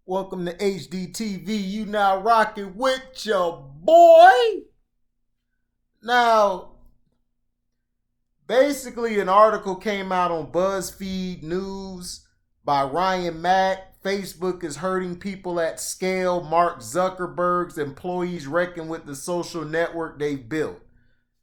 Welcome to HDTV. You now rocking with your boy. Now, basically, an article came out on BuzzFeed News by Ryan Mack. Facebook is hurting people at scale. Mark Zuckerberg's employees reckon with the social network they've built.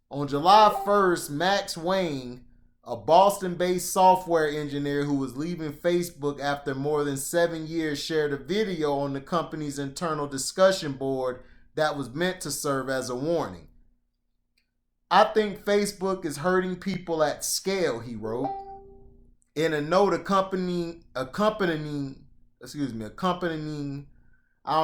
On July 1st, Max Wang, a Boston-based software engineer who was leaving Facebook after more than 7 years, shared a video on the company's internal discussion board that was meant to serve as a warning. "I think Facebook is hurting people at scale," he wrote. In a note accompanying, I don't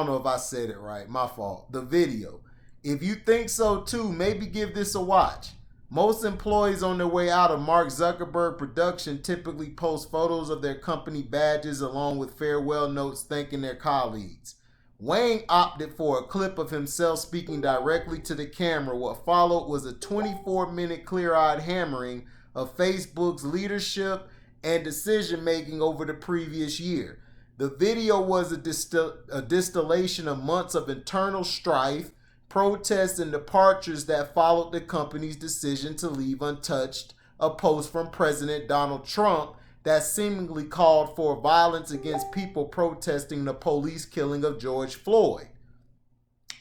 know if I said it right, my fault, the video. "If you think so too, maybe give this a watch. Most employees on their way out of Mark Zuckerberg production typically post photos of their company badges along with farewell notes thanking their colleagues." Wang opted for a clip of himself speaking directly to the camera. What followed was a 24-minute clear-eyed hammering of Facebook's leadership and decision-making over the previous year. The video was a distillation of months of internal strife, protests, and departures that followed the company's decision to leave untouched a post from President Donald Trump that seemingly called for violence against people protesting the police killing of George Floyd.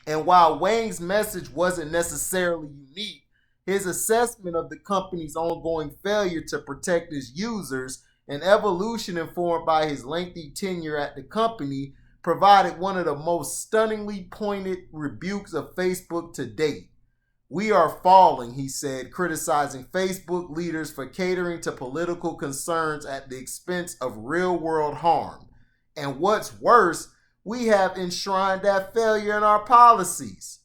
And while Wang's message wasn't necessarily unique, his assessment of the company's ongoing failure to protect its users, an evolution informed by his lengthy tenure at the company, provided one of the most stunningly pointed rebukes of Facebook to date. "We are falling," he said, criticizing Facebook leaders for catering to political concerns at the expense of real-world harm. "And what's worse, we have enshrined that failure in our policies."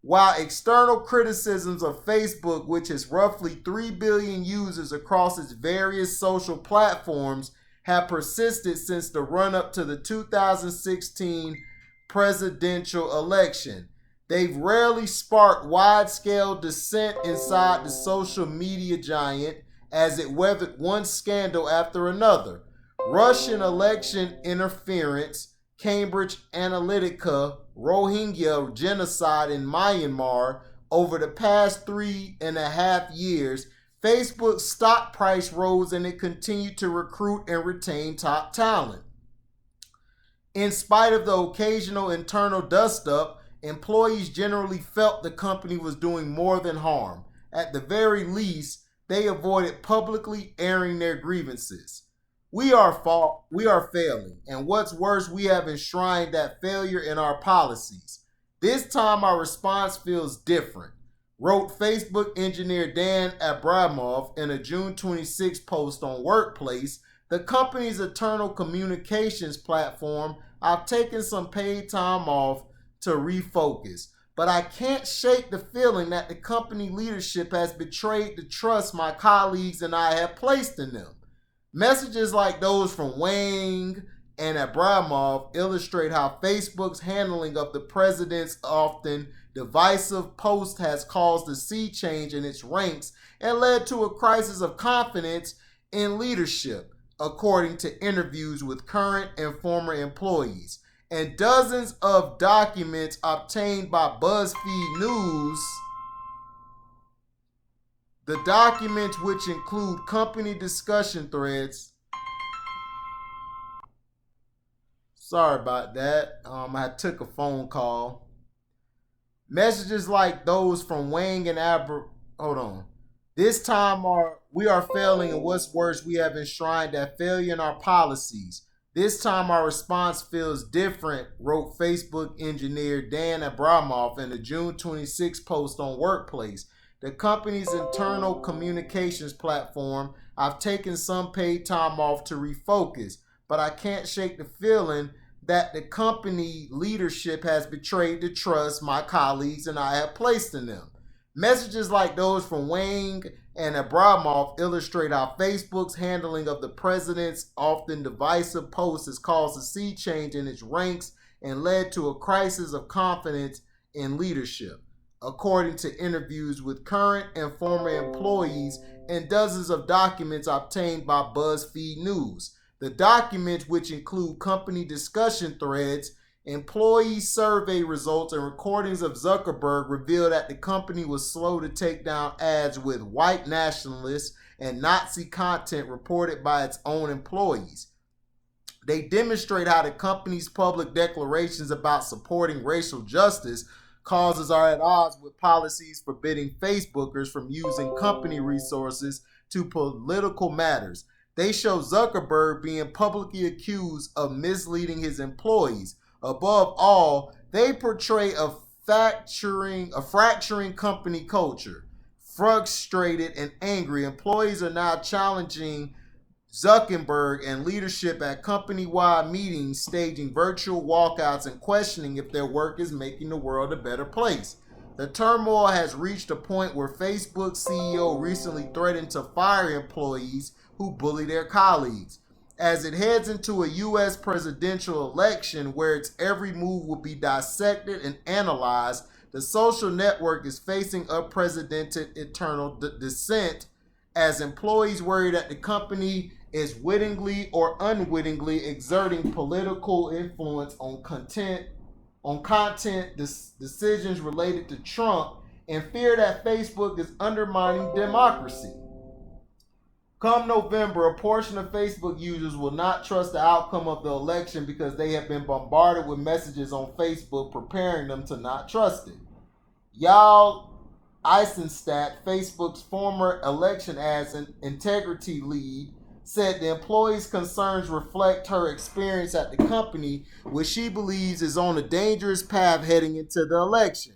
While external criticisms of Facebook, which has roughly 3 billion users across its various social platforms, have persisted since the run-up to the 2016 presidential election, they've rarely sparked wide-scale dissent inside the social media giant as it weathered one scandal after another. Russian election interference, Cambridge Analytica, Rohingya genocide in Myanmar. Over the past 3.5 years, Facebook's stock price rose and it continued to recruit and retain top talent. In spite of the occasional internal dust-up, employees generally felt the company was doing more than harm. At the very least, they avoided publicly airing their grievances. We are failing, and what's worse, we have enshrined that failure in our policies. This time our response feels different," wrote Facebook engineer Dan Abramov in a June 26 post on Workplace, the company's internal communications platform. "I've taken some paid time off to refocus, but I can't shake the feeling that the company leadership has betrayed the trust my colleagues and I have placed in them." Messages like those from Wang and Abramov illustrate how Facebook's handling of the president's often divisive post has caused a sea change in its ranks and led to a crisis of confidence in leadership, according to interviews with current and former employees. And dozens of documents obtained by BuzzFeed News, the documents, which include company discussion threads. Sorry about that. I took a phone call. Messages like those from Wang and Hold on. "This time we are failing, and what's worse, we have enshrined that failure in our policies. This time our response feels different," wrote Facebook engineer Dan Abramov in a June 26 post on Workplace, the company's internal communications platform. "I've taken some paid time off to refocus, but I can't shake the feeling that the company leadership has betrayed the trust my colleagues and I have placed in them." Messages like those from Wang and Abramov illustrate how Facebook's handling of the president's often divisive posts has caused a sea change in its ranks and led to a crisis of confidence in leadership, according to interviews with current and former employees and dozens of documents obtained by BuzzFeed News. The documents, which include company discussion threads, employee survey results, and recordings of Zuckerberg, reveal that the company was slow to take down ads with white nationalist and Nazi content reported by its own employees. They demonstrate how the company's public declarations about supporting racial justice causes are at odds with policies forbidding Facebookers from using company resources to political matters. They show Zuckerberg being publicly accused of misleading his employees. Above all, they portray a fracturing company culture. Frustrated and angry, employees are now challenging Zuckerberg and leadership at company-wide meetings, staging virtual walkouts and questioning if their work is making the world a better place. The turmoil has reached a point where Facebook CEO recently threatened to fire employees who bully their colleagues. As it heads into a U.S. presidential election where its every move will be dissected and analyzed, the social network is facing unprecedented internal dissent as employees worry that the company is wittingly or unwittingly exerting political influence on content decisions related to Trump, and fear that Facebook is undermining democracy. Come November, a portion of Facebook users will not trust the outcome of the election because they have been bombarded with messages on Facebook preparing them to not trust it. Y'all Eisenstadt, Facebook's former election ads and integrity lead, said the employee's concerns reflect her experience at the company, which she believes is on a dangerous path heading into the election.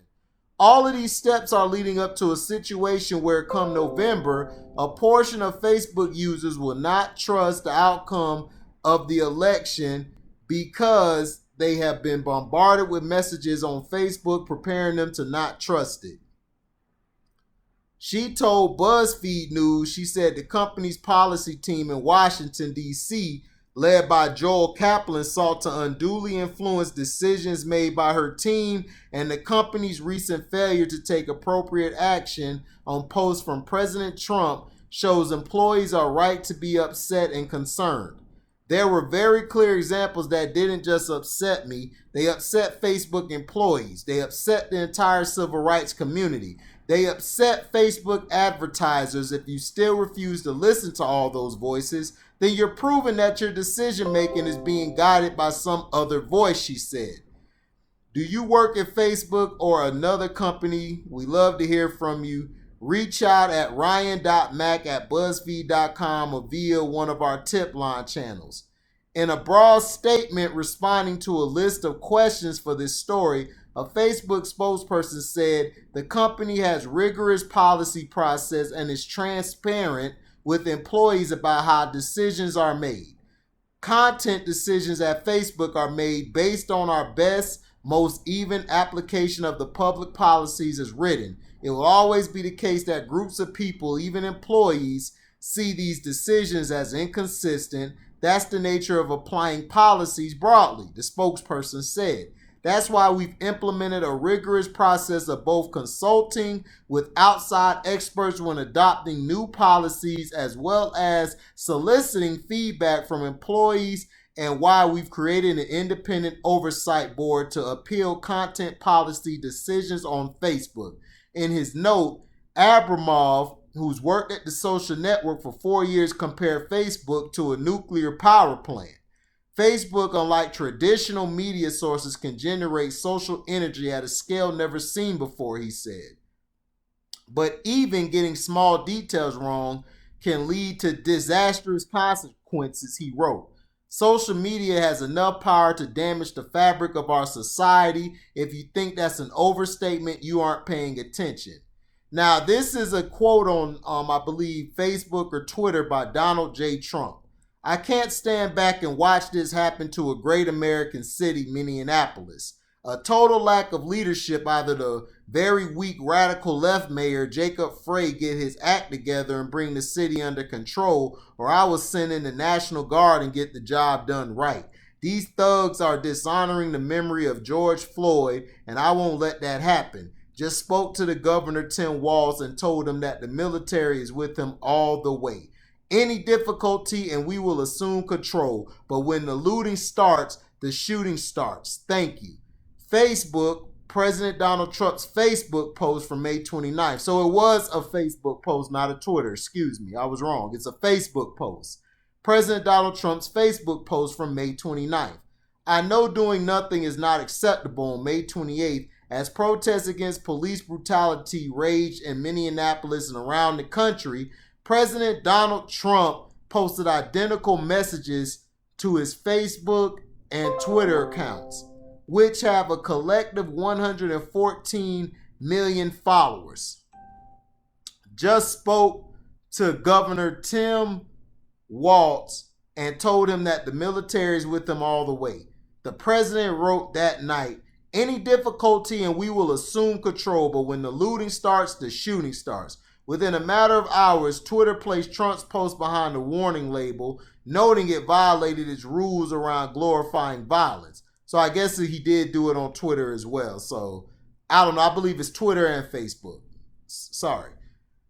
All of these steps are leading up to a situation where, come November, a portion of Facebook users will not trust the outcome of the election because they have been bombarded with messages on Facebook preparing them to not trust it. She told BuzzFeed News, she said the company's policy team in Washington, D.C., led by Joel Kaplan, sought to unduly influence decisions made by her team, and the company's recent failure to take appropriate action on posts from President Trump shows employees are right to be upset and concerned. There were very clear examples that didn't just upset me, they upset Facebook employees, they upset the entire civil rights community. They upset Facebook advertisers. If you still refuse to listen to all those voices, then you're proving that your decision making is being guided by some other voice, she said. Do you work at Facebook or another company? We love to hear from you. Reach out at ryan.mac@buzzfeed.com or via one of our tip line channels. In a broad statement responding to a list of questions for this story, a Facebook spokesperson said the company has rigorous policy process and is transparent with employees about how decisions are made. Content decisions at Facebook are made based on our best, most even application of the public policies as written. It will always be the case that groups of people, even employees, see these decisions as inconsistent. That's the nature of applying policies broadly, the spokesperson said. That's why we've implemented a rigorous process of both consulting with outside experts when adopting new policies, as well as soliciting feedback from employees, and why we've created an independent oversight board to appeal content policy decisions on Facebook. In his note, Abramov, who's worked at the social network for 4 years, compared Facebook to a nuclear power plant. Facebook, unlike traditional media sources, can generate social energy at a scale never seen before, he said. But even getting small details wrong can lead to disastrous consequences, he wrote. Social media has enough power to damage the fabric of our society. If you think that's an overstatement, you aren't paying attention. Now, this is a quote on, I believe, Facebook or Twitter by Donald J. Trump. I can't stand back and watch this happen to a great American city, Minneapolis. A total lack of leadership. Either the very weak radical left mayor Jacob Frey get his act together and bring the city under control, or I will send in the National Guard and get the job done right. These thugs are dishonoring the memory of George Floyd, and I won't let that happen. Just spoke to the governor, Tim Walz, and told him that the military is with him all the way. Any difficulty and we will assume control. But when the looting starts, the shooting starts. Thank you. Facebook, President Donald Trump's Facebook post from May 29th. So it was a Facebook post, not a Twitter. Excuse me, I was wrong. It's a Facebook post. President Donald Trump's Facebook post from May 29th. I know doing nothing is not acceptable on May 28th as protests against police brutality raged in Minneapolis and around the country. President Donald Trump posted identical messages to his Facebook and Twitter accounts, which have a collective 114 million followers. Just spoke to Governor Tim Walz and told him that the military is with him all the way. The president wrote that night, any difficulty and we will assume control, but when the looting starts, the shooting starts. Within a matter of hours, Twitter placed Trump's post behind a warning label, noting it violated its rules around glorifying violence. So I guess he did do it on Twitter as well. So I don't know. I believe it's Twitter and Facebook. Sorry.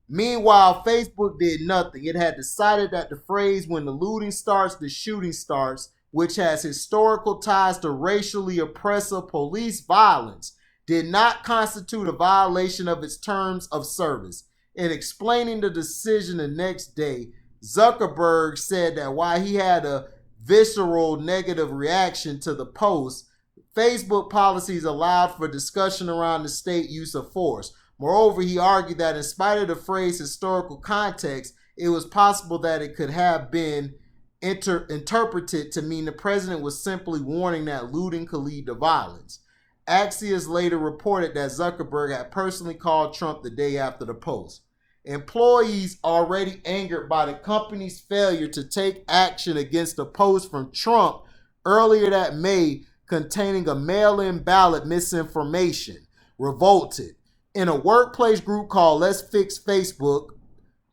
Meanwhile, Facebook did nothing. It had decided that the phrase, when the looting starts, the shooting starts, which has historical ties to racially oppressive police violence, did not constitute a violation of its terms of service. In explaining the decision the next day, Zuckerberg said that while he had a visceral negative reaction to the post, Facebook policies allowed for discussion around the state use of force. Moreover, he argued that in spite of the phrase historical context, it was possible that it could have been interpreted to mean the president was simply warning that looting could lead to violence. Axios later reported that Zuckerberg had personally called Trump the day after the post. Employees already angered by the company's failure to take action against a post from Trump earlier that May containing a mail-in ballot misinformation revolted. In a workplace group called Let's Fix Facebook,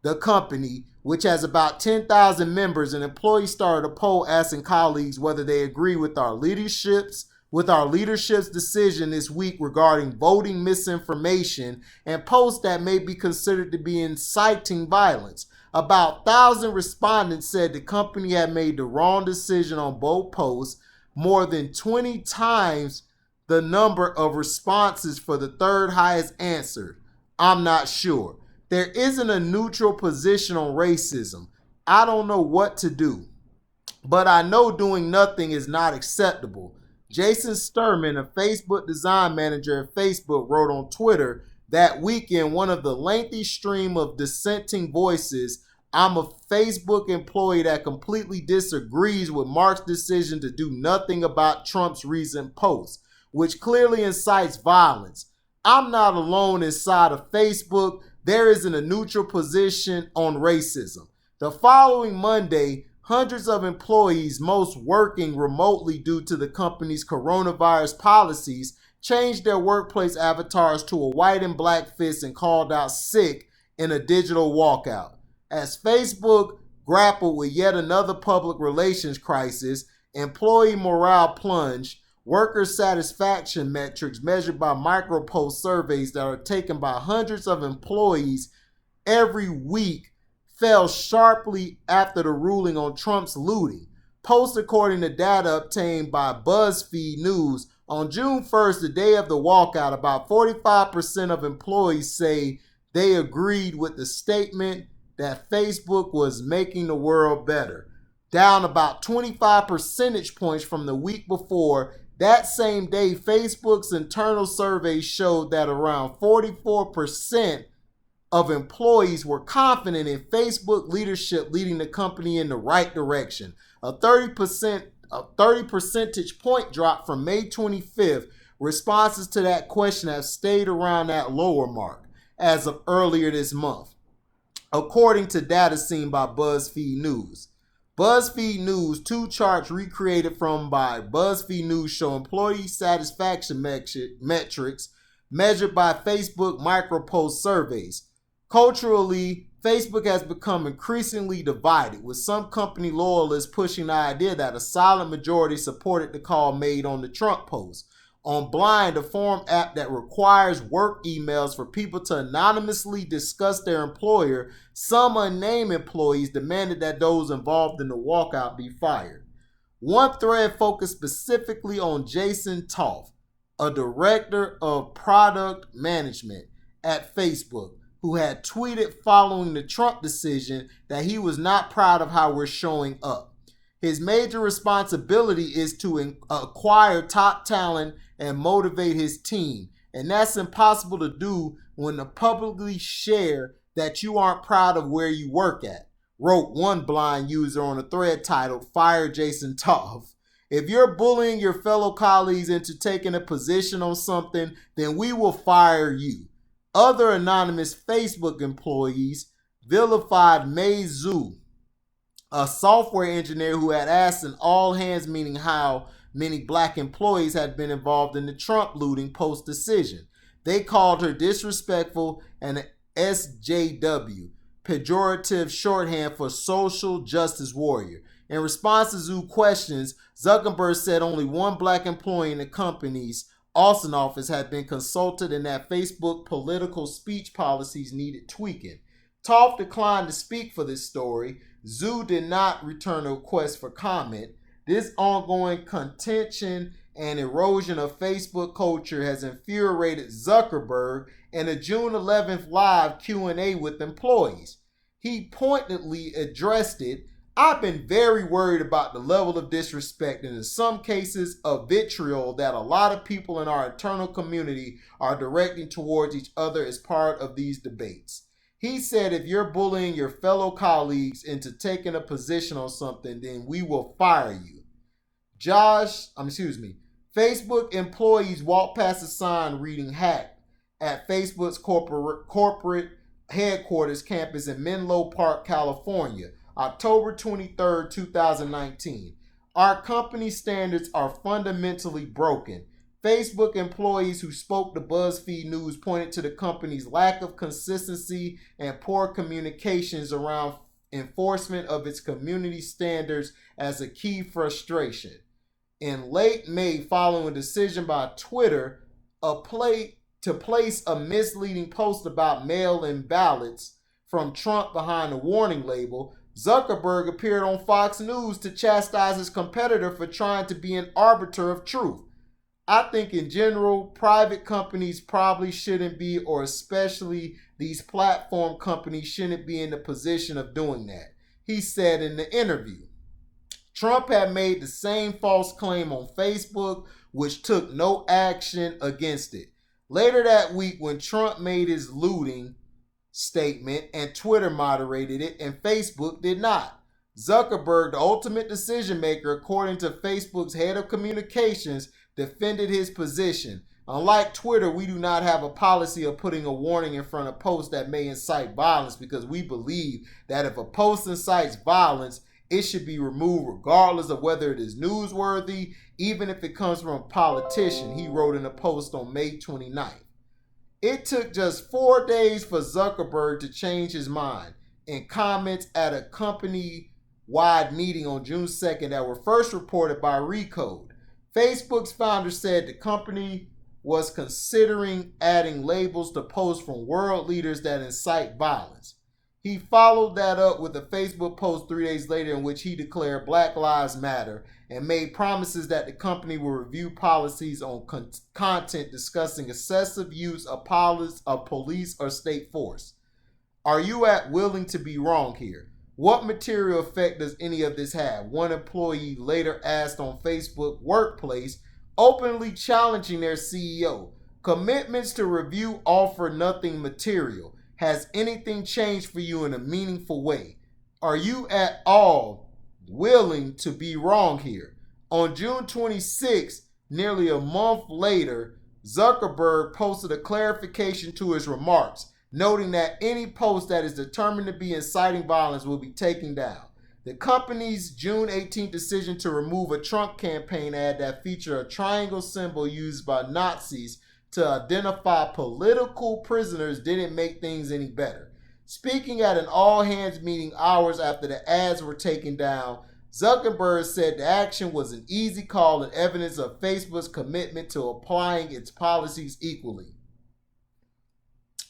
the company, which has about 10,000 members, an employee started a poll asking colleagues whether they agree with our leadership's decision this week regarding voting misinformation and posts that may be considered to be inciting violence. About 1,000 respondents said the company had made the wrong decision on both posts, more than 20 times the number of responses for the third highest answered, I'm not sure. There isn't a neutral position on racism. I don't know what to do, but I know doing nothing is not acceptable. Jason Sturman, a Facebook design manager at Facebook, wrote on Twitter that weekend, one of the lengthy stream of dissenting voices, I'm a Facebook employee that completely disagrees with Mark's decision to do nothing about Trump's recent post, which clearly incites violence. I'm not alone inside of Facebook. There isn't a neutral position on racism. The following Monday, hundreds of employees, most working remotely due to the company's coronavirus policies, changed their workplace avatars to a white and black fist and called out sick in a digital walkout. As Facebook grappled with yet another public relations crisis, employee morale plunged. Worker satisfaction metrics measured by micropost surveys that are taken by hundreds of employees every week fell sharply after the ruling on Trump's looting. Posts according to data obtained by BuzzFeed News, on June 1st, the day of the walkout, about 45% of employees say they agreed with the statement that Facebook was making the world better, down about 25 percentage points from the week before. That same day, Facebook's internal survey showed that around 44% of employees were confident in Facebook leadership leading the company in the right direction. A 30 percentage point drop from May 25th. Responses to that question have stayed around that lower mark as of earlier this month, according to data seen by BuzzFeed News. BuzzFeed News, two charts recreated from by BuzzFeed News show employee satisfaction metrics measured by Facebook micropost surveys. Culturally, Facebook has become increasingly divided, with some company loyalists pushing the idea that a silent majority supported the call made on the Trump post. On Blind, a forum app that requires work emails for people to anonymously discuss their employer, some unnamed employees demanded that those involved in the walkout be fired. One thread focused specifically on Jason Toth, a director of product management at Facebook, who had tweeted following the Trump decision that he was not proud of how we're showing up. His major responsibility is to acquire top talent and motivate his team, and that's impossible to do when to publicly share that you aren't proud of where you work at, wrote one Blind user on a thread titled Fire Jason Toth. If you're bullying your fellow colleagues into taking a position on something, then we will fire you. Other anonymous Facebook employees vilified Mei Zhu, a software engineer who had asked an all-hands meeting how many black employees had been involved in the Trump looting post-decision. They called her disrespectful and an SJW, pejorative shorthand for social justice warrior. In response to Zhu questions, Zuckerberg said only one black employee in the company's Austin office had been consulted and that Facebook political speech policies needed tweaking. Toth declined to speak for this story. Zhu did not return a request for comment. This ongoing contention and erosion of Facebook culture has infuriated Zuckerberg in a June 11th live Q&A with employees. He pointedly addressed it. I've been very worried about the level of disrespect and in some cases of vitriol that a lot of people in our internal community are directing towards each other as part of these debates. He said if you're bullying your fellow colleagues into taking a position on something, then we will fire you. Facebook employees walked past a sign reading hack at Facebook's corporate headquarters campus in Menlo Park, California, October 23, 2019. Our company standards are fundamentally broken. Facebook employees who spoke to BuzzFeed News pointed to the company's lack of consistency and poor communications around enforcement of its community standards as a key frustration. In late May, following a decision by Twitter to place a misleading post about mail-in ballots from Trump behind a warning label, Zuckerberg appeared on Fox News to chastise his competitor for trying to be an arbiter of truth. I think in general, private companies probably shouldn't be, or especially these platform companies shouldn't be in the position of doing that, he said in the interview. Trump had made the same false claim on Facebook, which took no action against it. Later that week, when Trump made his looting statement and Twitter moderated it and Facebook did not, Zuckerberg, the ultimate decision maker, according to Facebook's head of communications, defended his position. Unlike Twitter, we do not have a policy of putting a warning in front of posts that may incite violence because we believe that if a post incites violence, it should be removed regardless of whether it is newsworthy, even if it comes from a politician, he wrote in a post on May 29th. It took just 4 days for Zuckerberg to change his mind. In comments at a company-wide meeting on June 2nd that were first reported by Recode, Facebook's founder said the company was considering adding labels to posts from world leaders that incite violence. He followed that up with a Facebook post 3 days later in which he declared Black Lives Matter and made promises that the company will review policies on content discussing excessive use of police or state force. Are you willing to be wrong here? What material effect does any of this have? One employee later asked on Facebook Workplace, openly challenging their CEO. Commitments to review offer nothing material. Has anything changed for you in a meaningful way? Are you at all willing to be wrong here? On June 26th, nearly a month later, Zuckerberg posted a clarification to his remarks, noting that any post that is determined to be inciting violence will be taken down. The company's June 18th decision to remove a Trump campaign ad that featured a triangle symbol used by Nazis to identify political prisoners didn't make things any better. Speaking at an all-hands meeting hours after the ads were taken down, Zuckerberg said the action was an easy call and evidence of Facebook's commitment to applying its policies equally.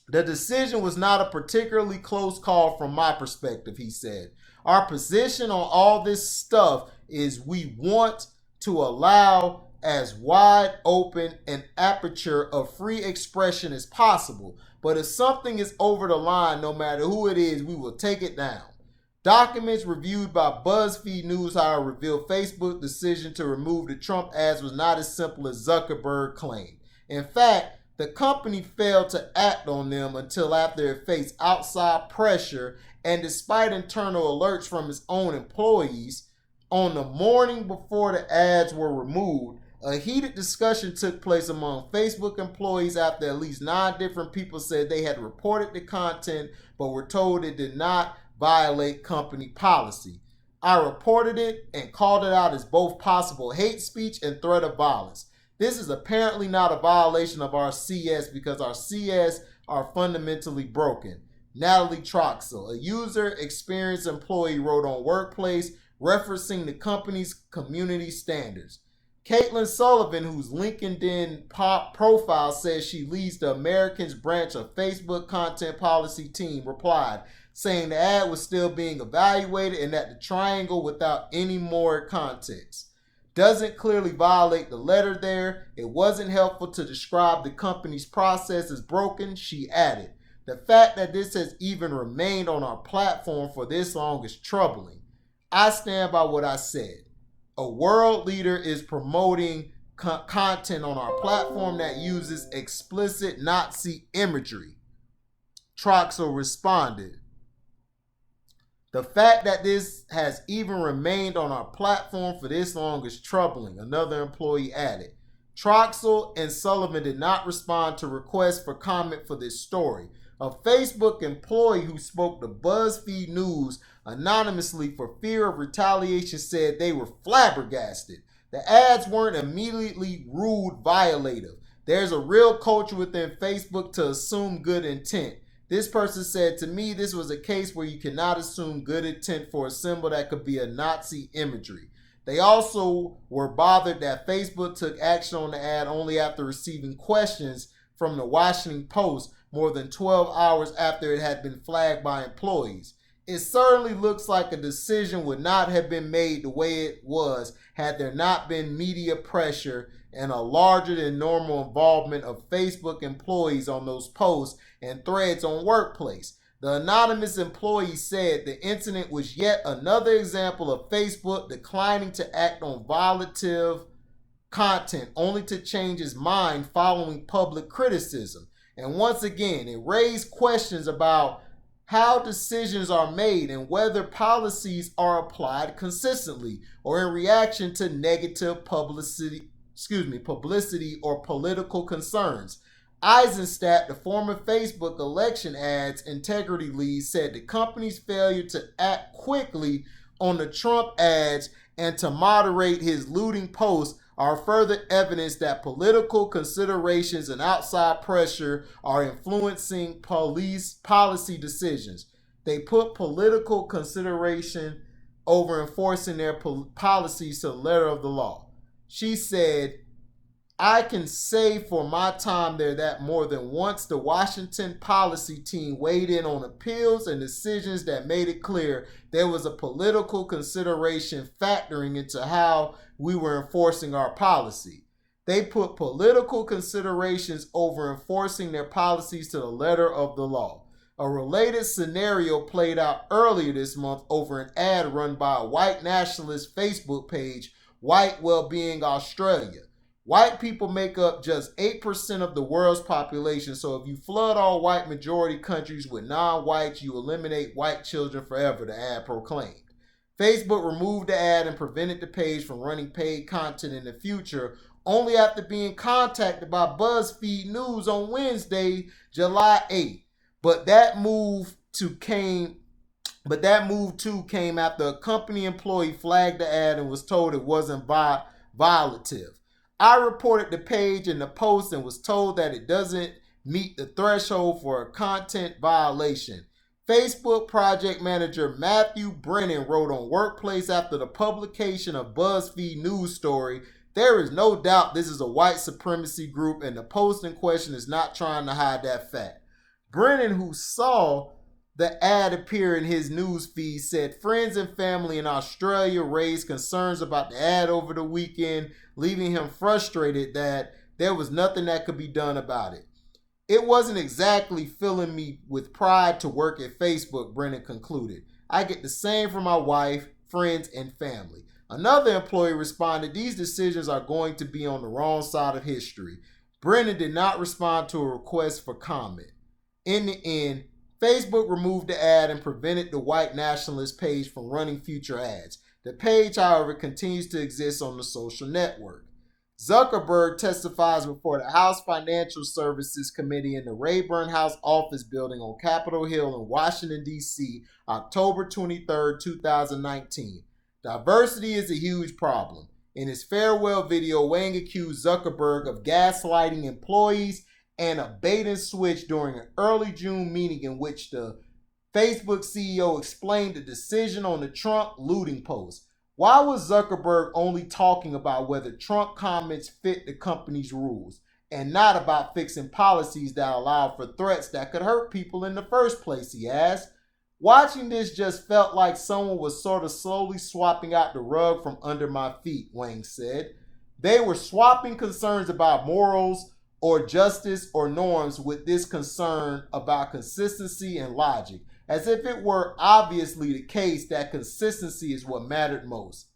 The decision was not a particularly close call from my perspective, he said. Our position on all this stuff is we want to allow as wide open an aperture of free expression as possible. But if something is over the line, no matter who it is, we will take it down. Documents reviewed by BuzzFeed News, however, revealed Facebook's decision to remove the Trump ads was not as simple as Zuckerberg claimed. In fact, the company failed to act on them until after it faced outside pressure and despite internal alerts from its own employees. On the morning before the ads were removed, a heated discussion took place among Facebook employees after at least 9 different people said they had reported the content but were told it did not violate company policy. I reported it and called it out as both possible hate speech and threat of violence. This is apparently not a violation of our CS because our CS are fundamentally broken. Natalie Troxell, a user experience employee, wrote on Workplace, referencing the company's community standards. Caitlin Sullivan, whose LinkedIn profile says she leads the Americans branch of Facebook content policy team, replied, saying the ad was still being evaluated and that the triangle without any more context doesn't clearly violate the letter there. It wasn't helpful to describe the company's process as broken, she added. The fact that this has even remained on our platform for this long is troubling. I stand by what I said. A world leader is promoting content on our platform that uses explicit Nazi imagery. Troxell responded. The fact that this has even remained on our platform for this long is troubling, another employee added. Troxell and Sullivan did not respond to requests for comment for this story. A Facebook employee who spoke to BuzzFeed News anonymously for fear of retaliation said they were flabbergasted. The ads weren't immediately ruled violative. There's a real culture within Facebook to assume good intent. This person said to me this was a case where you cannot assume good intent for a symbol that could be a Nazi imagery. They also were bothered that Facebook took action on the ad only after receiving questions from the Washington Post more than 12 hours after it had been flagged by employees. It certainly looks like a decision would not have been made the way it was had there not been media pressure and a larger than normal involvement of Facebook employees on those posts and threads on Workplace. The anonymous employee said the incident was yet another example of Facebook declining to act on violative content only to change its mind following public criticism. And once again, it raised questions about how decisions are made and whether policies are applied consistently or in reaction to negative publicity or political concerns. Eisenstadt, the former Facebook election ads integrity lead, said the company's failure to act quickly on the Trump ads and to moderate his looting posts are further evidence that political considerations and outside pressure are influencing policy decisions. They put political consideration over enforcing their policies to the letter of the law. She said, I can say for my time there that more than once the Washington policy team weighed in on appeals and decisions that made it clear there was a political consideration factoring into how we were enforcing our policy. They put political considerations over enforcing their policies to the letter of the law. A related scenario played out earlier this month over an ad run by a white nationalist Facebook page, White Wellbeing Australia. White people make up just 8% of the world's population, so if you flood all white majority countries with non-whites, you eliminate white children forever, the ad proclaimed. Facebook removed the ad and prevented the page from running paid content in the future, only after being contacted by BuzzFeed News on Wednesday, July 8th. But that move too came after a company employee flagged the ad and was told it wasn't violative. I reported the page in the post and was told that it doesn't meet the threshold for a content violation. Facebook project manager Matthew Brennan wrote on Workplace after the publication of BuzzFeed news story, "There is no doubt this is a white supremacy group and the post in question is not trying to hide that fact." Brennan, who saw the ad appear in his news feed, said friends and family in Australia raised concerns about the ad over the weekend, leaving him frustrated that there was nothing that could be done about it. "It wasn't exactly filling me with pride to work at Facebook," Brennan concluded. "I get the same from my wife, friends, and family." Another employee responded, "These decisions are going to be on the wrong side of history." Brennan did not respond to a request for comment. In the end, Facebook removed the ad and prevented the white nationalist page from running future ads. The page, however, continues to exist on the social network. Zuckerberg testifies before the House Financial Services Committee in the Rayburn House office building on Capitol Hill in Washington, D.C., October 23, 2019. Diversity is a huge problem. In his farewell video, Wang accused Zuckerberg of gaslighting employees and a bait and switch during an early June meeting in which the Facebook CEO explained the decision on the Trump looting post. Why was Zuckerberg only talking about whether Trump comments fit the company's rules and not about fixing policies that allow for threats that could hurt people in the first place, he asked. "Watching this just felt like someone was sort of slowly swapping out the rug from under my feet," Wang said. "They were swapping concerns about morals or justice or norms with this concern about consistency and logic, as if it were obviously the case that consistency is what mattered most."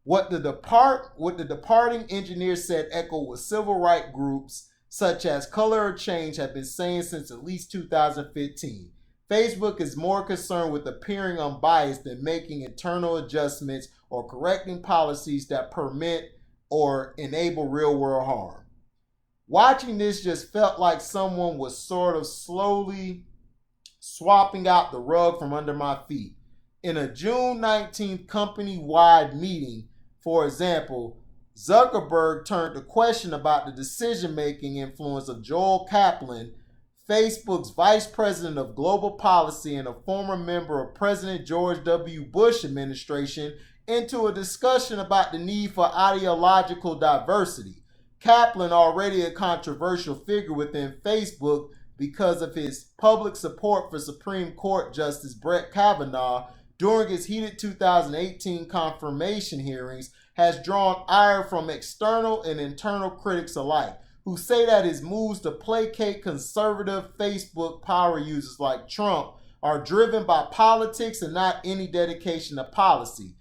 What the departing engineer said echoed what civil rights groups such as Color or Change have been saying since at least 2015. Facebook is more concerned with appearing unbiased than making internal adjustments or correcting policies that permit or enable real-world harm. "Watching this just felt like someone was sort of slowly swapping out the rug from under my feet." In a June 19th company-wide meeting, for example, Zuckerberg turned the question about the decision-making influence of Joel Kaplan, Facebook's vice president of global policy and a former member of President George W. Bush administration, into a discussion about the need for ideological diversity. Kaplan, already a controversial figure within Facebook because of his public support for Supreme Court Justice Brett Kavanaugh during his heated 2018 confirmation hearings, has drawn ire from external and internal critics alike, who say that his moves to placate conservative Facebook power users like Trump are driven by politics and not any dedication to policy.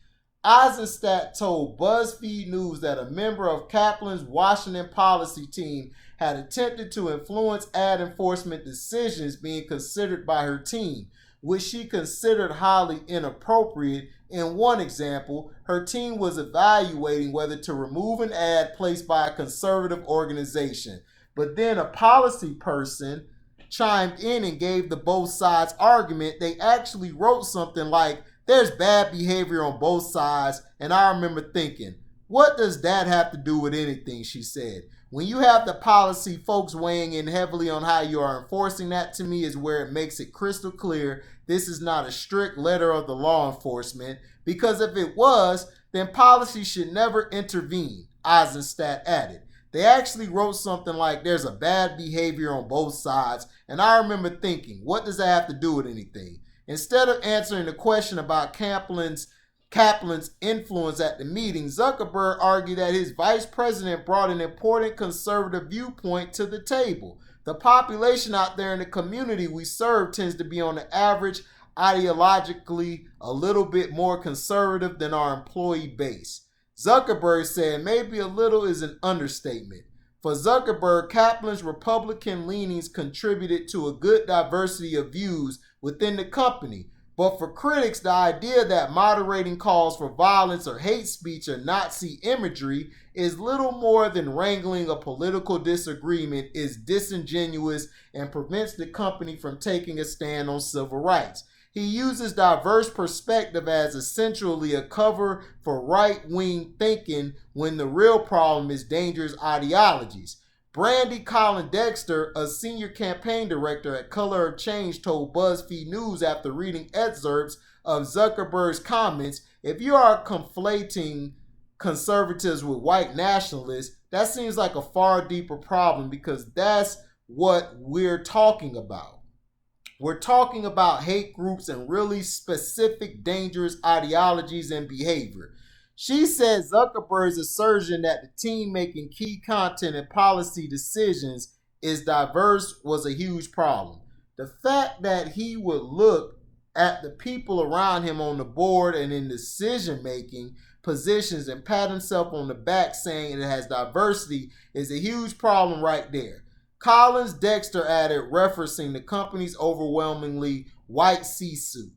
Eisenstadt told BuzzFeed News that a member of Kaplan's Washington policy team had attempted to influence ad enforcement decisions being considered by her team, which she considered highly inappropriate. In one example, her team was evaluating whether to remove an ad placed by a conservative organization. But then a policy person chimed in and gave the both sides argument. They actually wrote something like, "There's bad behavior on both sides," and I remember thinking, what does that have to do with anything, she said. When you have the policy folks weighing in heavily on how you are enforcing that, to me is where it makes it crystal clear this is not a strict letter of the law enforcement, because if it was, then policy should never intervene, Eisenstadt added. They actually wrote something like, "There's a bad behavior on both sides," and I remember thinking, what does that have to do with anything? Instead of answering the question about Kaplan's influence at the meeting, Zuckerberg argued that his vice president brought an important conservative viewpoint to the table. The population out there in the community we serve tends to be on the average ideologically a little bit more conservative than our employee base. Zuckerberg said maybe a little is an understatement. For Zuckerberg, Kaplan's Republican leanings contributed to a good diversity of views within the company. But for critics, the idea that moderating calls for violence or hate speech or Nazi imagery is little more than wrangling a political disagreement is disingenuous and prevents the company from taking a stand on civil rights. He uses diverse perspective as essentially a cover for right-wing thinking when the real problem is dangerous ideologies. Brandy Colin Dexter, a senior campaign director at Color of Change, told BuzzFeed News after reading excerpts of Zuckerberg's comments, if you are conflating conservatives with white nationalists, that seems like a far deeper problem because that's what we're talking about. We're talking about hate groups and really specific dangerous ideologies and behavior. She said Zuckerberg's assertion that the team making key content and policy decisions is diverse was a huge problem. The fact that he would look at the people around him on the board and in decision-making positions and pat himself on the back saying it has diversity is a huge problem right there. Collins Dexter added, referencing the company's overwhelmingly white C-suite.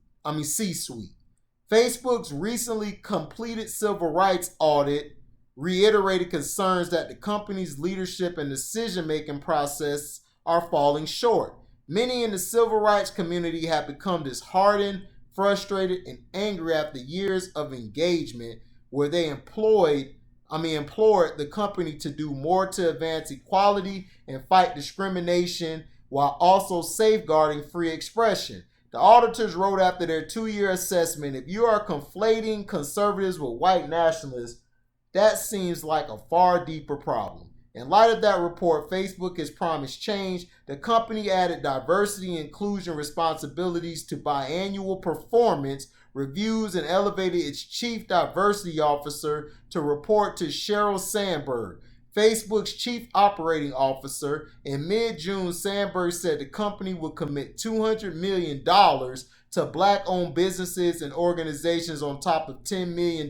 Facebook's recently completed civil rights audit reiterated concerns that the company's leadership and decision-making process are falling short. Many in the civil rights community have become disheartened, frustrated, and angry after years of engagement where they implored the company to do more to advance equality and fight discrimination while also safeguarding free expression. The auditors wrote after their 2-year assessment, if you are conflating conservatives with white nationalists, that seems like a far deeper problem. In light of that report, Facebook has promised change. The company added diversity and inclusion responsibilities to biannual performance reviews and elevated its chief diversity officer to report to Sheryl Sandberg, Facebook's chief operating officer. In mid-June, Sandberg said the company would commit $200 million to black-owned businesses and organizations on top of $10 million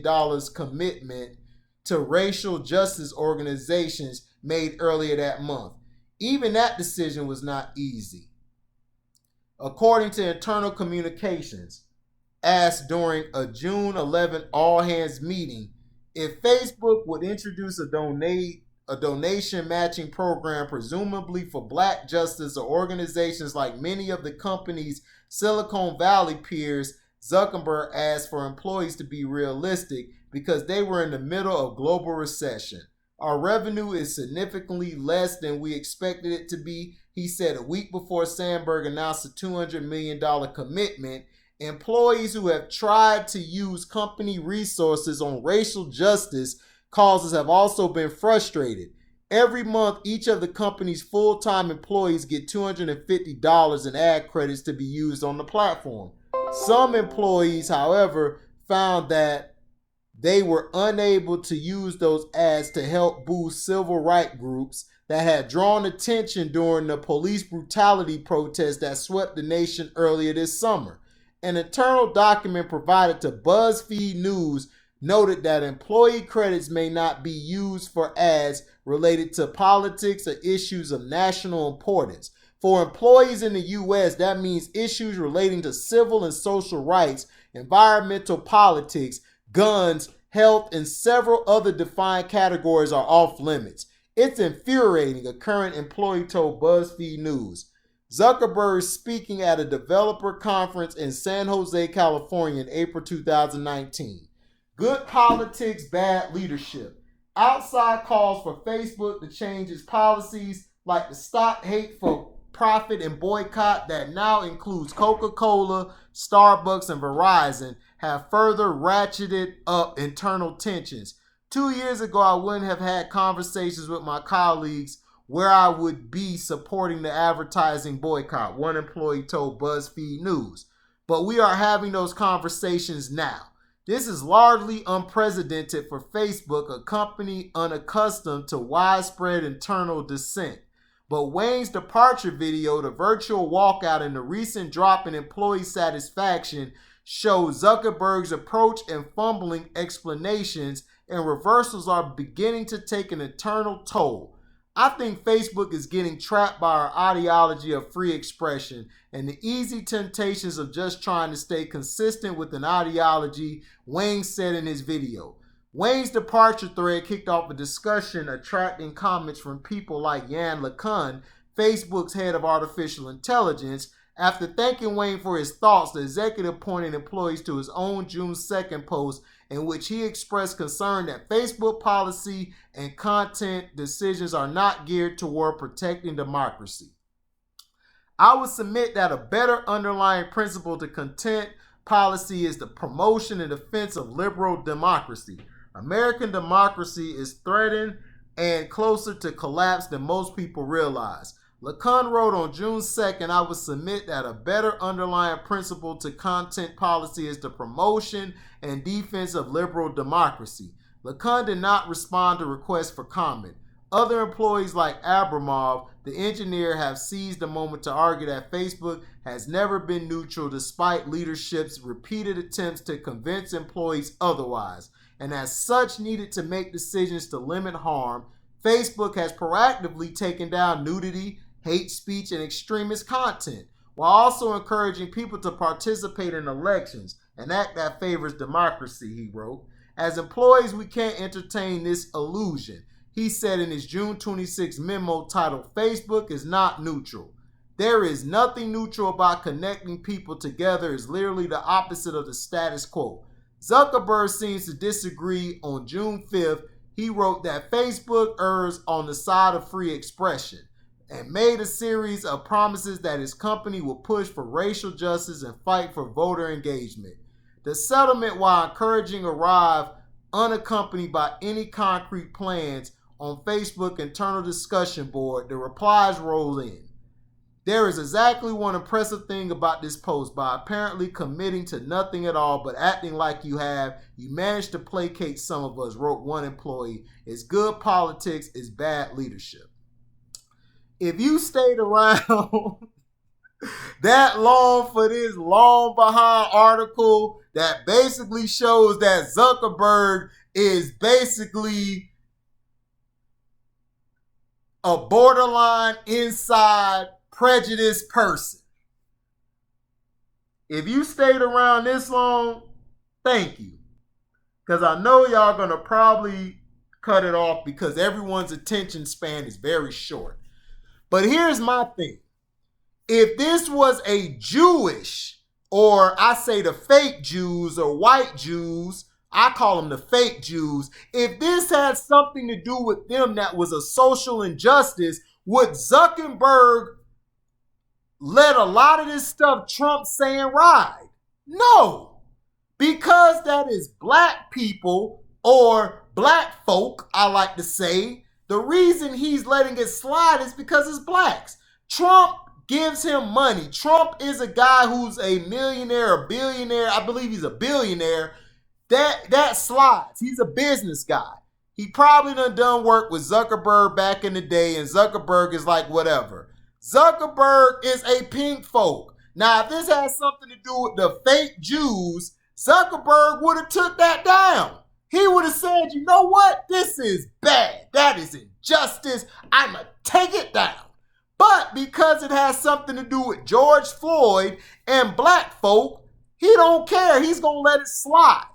commitment to racial justice organizations made earlier that month. Even that decision was not easy. According to internal communications, asked during a June 11 all-hands meeting if Facebook would introduce a donation matching program presumably for black justice or organizations like many of the company's Silicon Valley peers. Zuckerberg asked for employees to be realistic because they were in the middle of global recession. Our revenue is significantly less than we expected it to be, he said a week before Sandberg announced a $200 million commitment. Employees who have tried to use company resources on racial justice causes have also been frustrated. Every month, each of the company's full-time employees get $250 in ad credits to be used on the platform. Some employees, however, found that they were unable to use those ads to help boost civil rights groups that had drawn attention during the police brutality protests that swept the nation earlier this summer. An internal document provided to BuzzFeed News noted that employee credits may not be used for ads related to politics or issues of national importance. For employees in the U.S., that means issues relating to civil and social rights, environmental politics, guns, health, and several other defined categories are off limits. It's infuriating, a current employee told BuzzFeed News. Zuckerberg speaking at a developer conference in San Jose, California in April 2019. Good politics, bad leadership. Outside calls for Facebook to change its policies like the stop hate for profit and boycott that now includes Coca-Cola, Starbucks, and Verizon have further ratcheted up internal tensions. 2 years ago, I wouldn't have had conversations with my colleagues where I would be supporting the advertising boycott, one employee told BuzzFeed News. But we are having those conversations now. This is largely unprecedented for Facebook, a company unaccustomed to widespread internal dissent. But Wang's departure video, the virtual walkout, and the recent drop in employee satisfaction show Zuckerberg's approach and fumbling explanations and reversals are beginning to take an internal toll. I think Facebook is getting trapped by our ideology of free expression and the easy temptations of just trying to stay consistent with an ideology, Wang said in his video. Wang's departure thread kicked off a discussion attracting comments from people like Yann LeCun, Facebook's head of artificial intelligence, After thanking Wayne for his thoughts, the executive pointed employees to his own June 2nd post in which he expressed concern that Facebook policy and content decisions are not geared toward protecting democracy. I would submit that a better underlying principle to content policy is the promotion and defense of liberal democracy. American democracy is threatened and closer to collapse than most people realize. LeCun wrote on June 2nd, I would submit that a better underlying principle to content policy is the promotion and defense of liberal democracy. LeCun did not respond to requests for comment. Other employees like Abramov, the engineer, have seized the moment to argue that Facebook has never been neutral despite leadership's repeated attempts to convince employees otherwise, and as such needed to make decisions to limit harm. Facebook has proactively taken down nudity, hate speech, and extremist content, while also encouraging people to participate in elections, an act that favors democracy, he wrote. As employees, we can't entertain this illusion, he said in his June 26 memo titled, Facebook is not neutral. There is nothing neutral about connecting people together. It's literally the opposite of the status quo. Zuckerberg seems to disagree. On June 5th, he wrote that Facebook errs on the side of free expression and made a series of promises that his company will push for racial justice and fight for voter engagement. The settlement, while encouraging, arrived unaccompanied by any concrete plans. On Facebook internal discussion board, the replies rolled in. There is exactly one impressive thing about this post. By apparently committing to nothing at all but acting like you have, you managed to placate some of us, wrote one employee. It's good politics, it's bad leadership. If you stayed around that long for this long behind article that basically shows that Zuckerberg is basically a borderline inside prejudiced person. If you stayed around this long, thank you. Because I know y'all going to probably cut it off because everyone's attention span is very short. But here's my thing. If this was a Jewish, or I say the fake Jews or white Jews, I call them the fake Jews. If this had something to do with them that was a social injustice, would Zuckerberg let a lot of this stuff Trump saying ride? No, because that is black people or black folk, I like to say. The reason he's letting it slide is because it's blacks. Trump gives him money. Trump is a guy who's a millionaire, a billionaire. I believe he's a billionaire. That slides. He's a business guy. He probably done work with Zuckerberg back in the day, and Zuckerberg is like, whatever. Zuckerberg is a pink folk. Now, if this has something to do with the fake Jews, Zuckerberg would have took that down. He would have said, you know what? This is bad. That is injustice. I'ma take it down. But because it has something to do with George Floyd and black folk, he don't care. He's going to let it slide.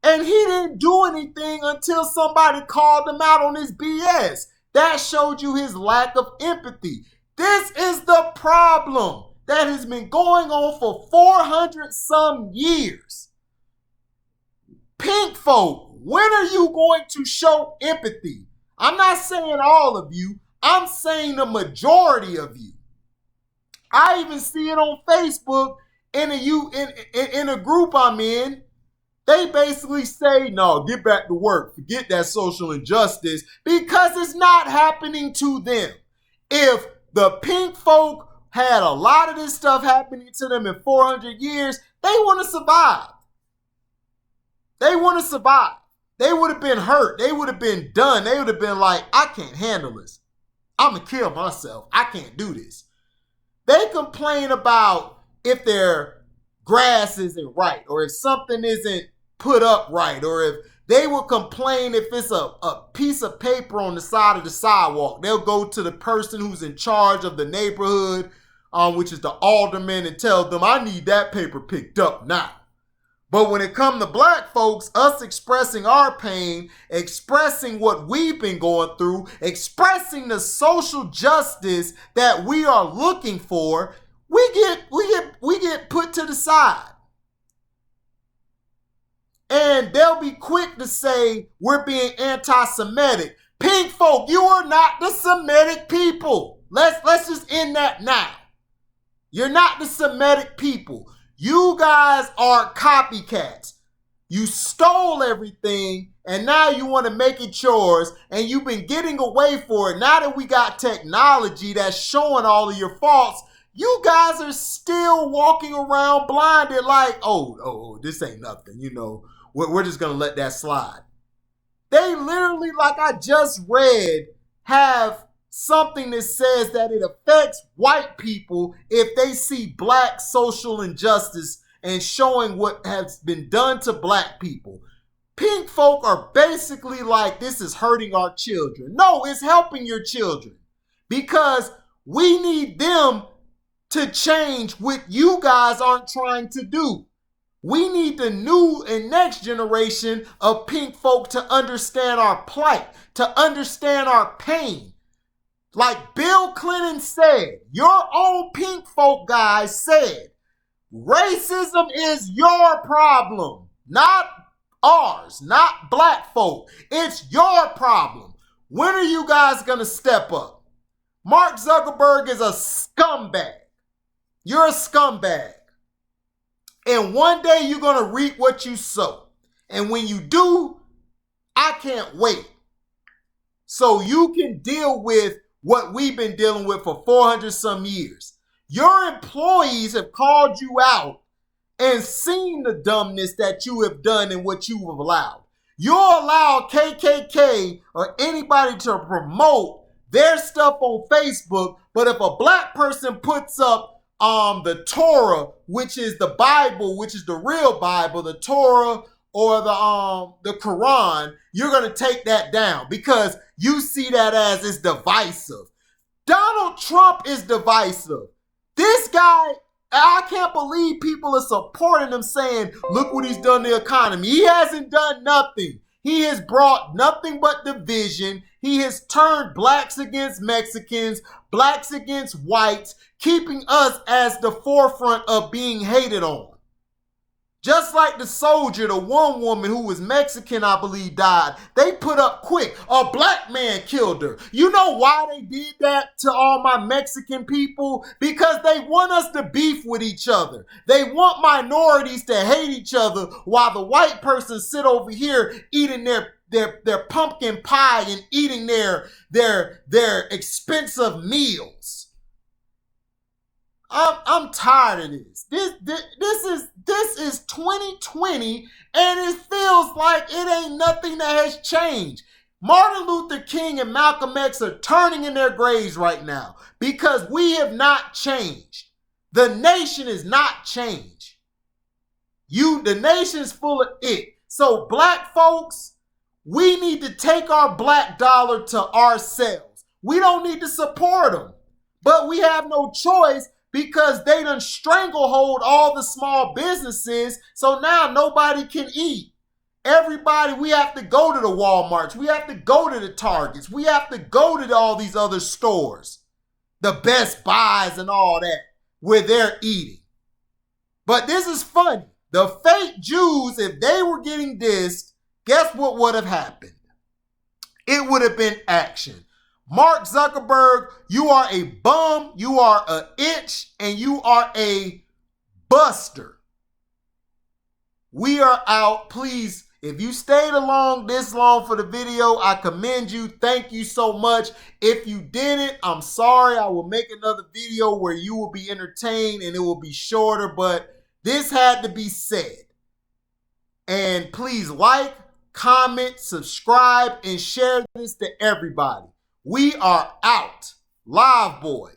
And he didn't do anything until somebody called him out on his BS. That showed you his lack of empathy. This is the problem that has been going on for 400 some years. Pink folk, when are you going to show empathy? I'm not saying all of you. I'm saying the majority of you. I even see it on Facebook in a group I'm in. They basically say, no, get back to work. Forget that social injustice because it's not happening to them. If the pink folk had a lot of this stuff happening to them in 400 years, they want to survive. They want to survive. They would have been hurt. They would have been done. They would have been like, I can't handle this. I'm going to kill myself. I can't do this. They complain about if their grass isn't right or if something isn't put up right, or if they will complain if it's a piece of paper on the side of the sidewalk. They'll go to the person who's in charge of the neighborhood, which is the alderman, and tell them, I need that paper picked up now. But when it comes to black folks, us expressing our pain, expressing what we've been going through, expressing the social justice that we are looking for, we get put to the side. And they'll be quick to say we're being anti-Semitic. Pink folk, you are not the Semitic people. Let's just end that now. You're not the Semitic people. You guys are copycats. You stole everything, and now you want to make it yours, and you've been getting away for it. Now that we got technology that's showing all of your faults, you guys are still walking around blinded like, oh, this ain't nothing. You know, we're just going to let that slide. They literally, like I just read, have something that says that it affects white people if they see black social injustice and showing what has been done to black people. Pink folk are basically like, this is hurting our children. No, it's helping your children because we need them to change what you guys aren't trying to do. We need the new and next generation of pink folk to understand our plight, to understand our pain. Like Bill Clinton said, your own pink folk guys said, racism is your problem, not ours, not black folk. It's your problem. When are you guys going to step up? Mark Zuckerberg is a scumbag. You're a scumbag. And one day you're going to reap what you sow. And when you do, I can't wait. So you can deal with what we've been dealing with for 400 some years. Your employees have called you out and seen the dumbness that you have done and what you have allowed. You'll allow KKK or anybody to promote their stuff on Facebook, but if a black person puts up the Torah, which is the Bible, which is the real Bible, the Torah or the Quran, you're going to take that down because you see that as it's divisive. Donald Trump is divisive. This guy, I can't believe people are supporting him saying, look what he's done to the economy. He hasn't done nothing. He has brought nothing but division. He has turned blacks against Mexicans, blacks against whites, keeping us as the forefront of being hated on. Just like the soldier, the one woman who was Mexican, I believe, died. They put up quick. A black man killed her. You know why they did that to all my Mexican people? Because they want us to beef with each other. They want minorities to hate each other while the white person sit over here eating their pumpkin pie and eating their expensive meals. I'm tired of this. This is 2020, and it feels like it ain't nothing that has changed. Martin Luther King and Malcolm X are turning in their graves right now because we have not changed. The nation is not changed. The nation is full of it. So black folks, we need to take our black dollar to ourselves. We don't need to support them, but we have no choice because they done stranglehold all the small businesses, so now nobody can eat. Everybody, we have to go to the Walmarts. We have to go to the Targets. We have to go to all these other stores, the Best Buys and all that, where they're eating. But this is funny. The fake Jews, if they were getting dissed, guess what would have happened? It would have been action. Mark Zuckerberg, you are a bum, you are an itch, and you are a buster. We are out. Please, if you stayed along this long for the video, I commend you. Thank you so much. If you didn't, I'm sorry. I will make another video where you will be entertained and it will be shorter, but this had to be said. And please like, comment, subscribe, and share this to everybody. We are out. Live boy.